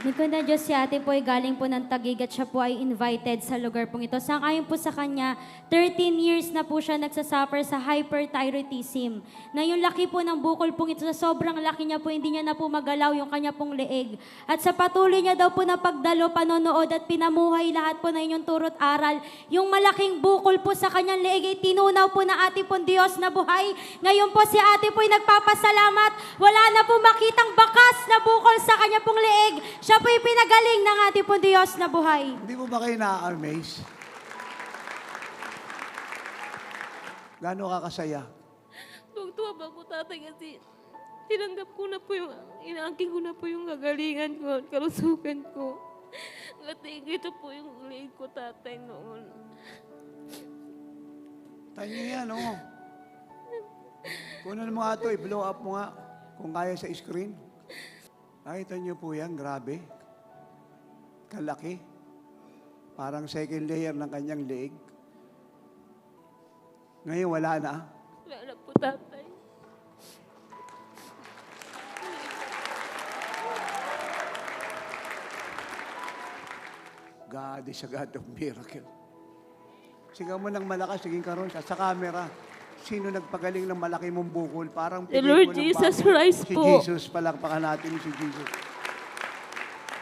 Nikunda Diyos si ate po ay galing po ng Taguig at siya po ay invited sa lugar pong ito. Sang-ayon po sa kanya, 13 years na po siya nagsasuffer sa hyperthyroidism. Na yung laki po ng bukol pong ito, sa sobrang laki niya po, hindi niya na po magalaw yung kanya pong leeg. At sa patuloy niya daw po na pagdalo, panonood at pinamuhay lahat po na inyong turot aral, yung malaking bukol po sa kanyang leeg ay tinunaw po na ate pong Diyos na buhay. Ngayon po si ate po ay nagpapasalamat. Wala na po makitang bakas na bukol sa kanya pong leeg. Siya po'y pinagaling ng ating pong Diyos na buhay. Hindi mo ba kayo na-amaze? Gano'n ka kasaya? Tuwa ba ko, tatay, kasi tinanggap ko na po yung, inaangking ko na po yung kagalingan ko, kalusugan ko. Kasi ito po yung leeg ko, tatay, noon. Tayo yan, oh. Kunan mo nga ito, i-blow up mo nga. Kung kaya sa screen. Nakita niyo po yan, grabe. Kalaki. Parang second layer ng kanyang leeg. Ngayon, wala na. Wala na po, tatay. God is a God of miracle. Sigaw mo ng malakas, siging karon sa camera. Sino nagpagaling ng malaki mong bukol? Parang The Lord pelikula ng Jesus Bible. Christ Si po. Jesus, palakpakan natin si Jesus.